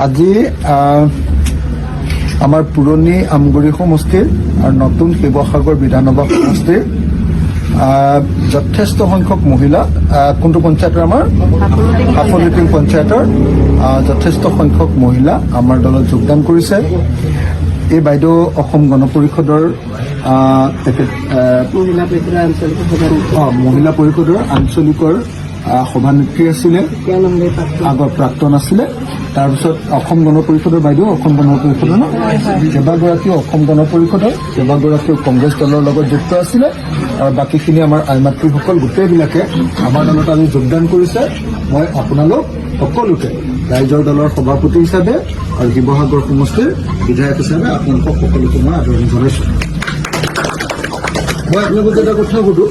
আজি আমাৰ পুৰণি আমগুৰি সমষ্টিৰ আৰু নতুন শিৱসাগৰ বিধানসভা সমষ্টিৰ যথেষ্ট সংখ্যক মহিলা কোনটো পঞ্চায়তৰ আমাৰ সাফলিটিং পঞ্চায়তৰ যথেষ্ট সংখ্যক মহিলা আমাৰ দলত যোগদান কৰিছে। এই বাইদেউ অসম গণ পৰিষদৰ মহিলা পৰিষদৰ আঞ্চলিকৰ সভানেত্ৰী আছিলে, আগৰ প্ৰাক্তন আছিলে। তাৰপিছত অসম গণ পৰিষদৰ বাইদেউ অসম গণ পৰিষদৰ কেইবাগৰাকীও অসম গণ পৰিষদৰ কেইবাগৰাকীও কংগ্ৰেছ দলৰ লগত যুক্ত আছিলে আৰু বাকীখিনি আমাৰ আই মাতৃসকল গোটেইবিলাকে আমাৰ দলত আজি যোগদান কৰিছে। মই আপোনালোক সকলোকে ৰাইজৰ দলৰ সভাপতি হিচাপে আৰু শিৱসাগৰ সমষ্টিৰ বিধায়ক হিচাপে আপোনালোকক সকলোকে মই আদৰণি জনাইছোঁ। মই আপোনালোকক এটা কথা সুধো,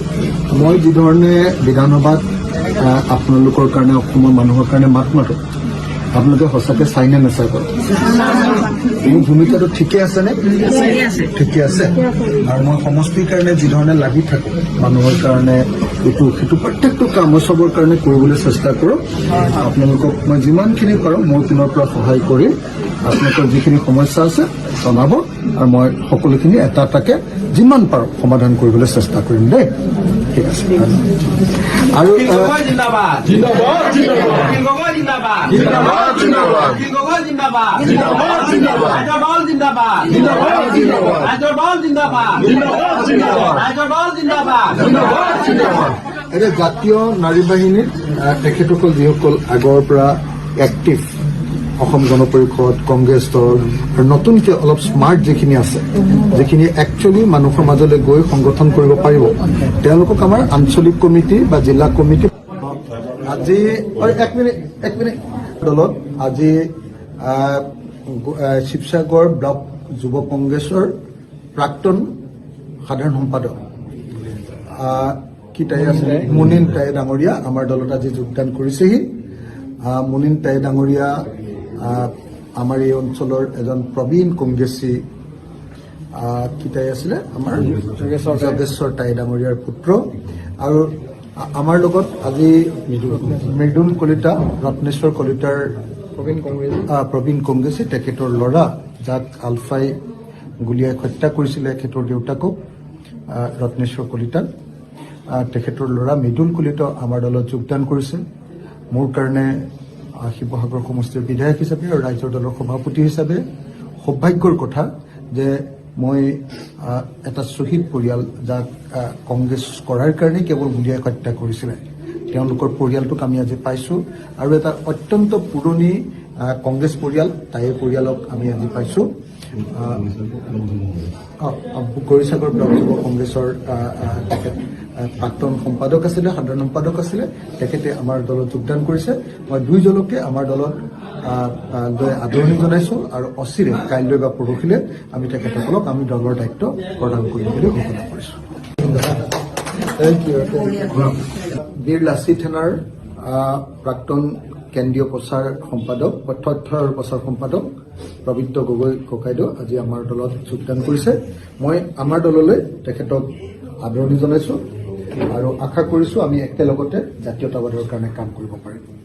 মই যিধৰণে বিধানসভাত আপোনালোকৰ কাৰণে অসমৰ মানুহৰ কাৰণে মাত মাতো, আপোনালোকে সঁচাকৈ চাই নে নাচাই বাৰু? মোৰ ভূমিকাটো ঠিকে আছেনে? ঠিকে আছে। আৰু মই সমষ্টিৰ কাৰণে যিধৰণে লাগি থাকো, মানুহৰ কাৰণে ইটো সিটো প্ৰত্যেকটো কাম মই চবৰ কাৰণে কৰিবলৈ চেষ্টা কৰোঁ। আপোনালোকক মই যিমানখিনি পাৰোঁ মোৰ পিনৰ পৰা সহায় কৰি আপোনালোকৰ যিখিনি সমস্যা আছে জনাব আৰু মই সকলোখিনি এটা এটাকে যিমান পাৰোঁ সমাধান কৰিবলৈ চেষ্টা কৰিম দেই। ঠিক আছে। আৰু এতিয়া জাতীয় নাৰী বাহিনীত তেখেতসকল যিসকল আগৰ পৰা এক্টিভ, অসম গণ পৰিষদ, কংগ্ৰেছ দল আৰু নতুনকৈ অলপ স্মাৰ্ট যিখিনি আছে, যিখিনি একচুৱেলি মানুহৰ মাজলৈ গৈ সংগঠন কৰিব পাৰিব, তেওঁলোকক আমাৰ আঞ্চলিক কমিটি বা জিলা কমিটি আজি এক মিনিট দলত আজি শিৱসাগৰ ব্লক যুৱ কংগ্ৰেছৰ প্ৰাক্তন সাধাৰণ সম্পাদক কি তাই আছিলে মুনিন তাই ডাঙৰীয়া আমাৰ দলত আজি যোগদান কৰিছেহি। মুনিন তাই ডাঙৰীয়া আমাৰ এই অঞ্চলৰ এজন প্ৰবীণ কংগ্ৰেছী কি তাই আছিলে আমাৰ যোগেশ্বৰ তাই ডাঙৰীয়াৰ পুত্ৰ। আৰু আমাৰ লগত আজি মৃদুল কলিতা, ৰত্নেশ্বৰ কলিতাৰ প্ৰবীণ কংগ্ৰেছী, তেখেতৰ ল'ৰা যাক আলফাই গুলীয়াই হত্যা কৰিছিলে তেখেতৰ দেউতাকক ৰত্নেশ্বৰ কলিতাক, তেখেতৰ ল'ৰা মৃদুল কলিতা আমাৰ দলত যোগদান কৰিছে। মোৰ কাৰণে শিৱসাগৰ সমষ্টিৰ বিধায়ক হিচাপে আৰু ৰাইজৰ দলৰ সভাপতি হিচাপে সৌভাগ্যৰ কথা যে মই এটা শ্বহীদ পৰিয়াল, যাক কংগ্ৰেছ কৰাৰ কাৰণেই কেৱল গুলীয়াই হত্যা কৰিছিলে, তেওঁলোকৰ পৰিয়ালটোক আমি আজি পাইছোঁ। আৰু এটা অত্যন্ত পুৰণি কংগ্ৰেছ পৰিয়াল, তাই পৰিয়ালক আমি আজি পাইছোঁ। গৌৰীসাগৰ ব্লক যুৱ কংগ্ৰেছৰ তেখেত প্ৰাক্তন সম্পাদক আছিলে, সাধাৰণ সম্পাদক আছিলে, তেখেতে আমাৰ দলত যোগদান কৰিছে। মই দুইজনকে আমাৰ দলত লৈ আদৰণি জনাইছোঁ আৰু অচিৰে কাইলৈ বা পৰহিলৈ আমি তেখেতসকলক আমি দলৰ দায়িত্ব প্ৰদান কৰিম বুলি ঘোষণা কৰিছোঁ। বীৰ লাচিত সেনাৰ প্ৰাক্তন কেন্দ্ৰীয় প্ৰচাৰ সম্পাদক, তথ্য আৰু প্ৰচাৰ সম্পাদক প্ৰবীত্ৰ গগৈ ককাইদেউ আজি আমাৰ দলত যোগদান কৰিছে। মই আমাৰ দললৈ তেখেতক আদৰণি জনাইছোঁ আৰু আশা কৰিছোঁ আমি একেলগতে জাতীয়তাবাদৰ কাৰণে কাম কৰিব পাৰিম।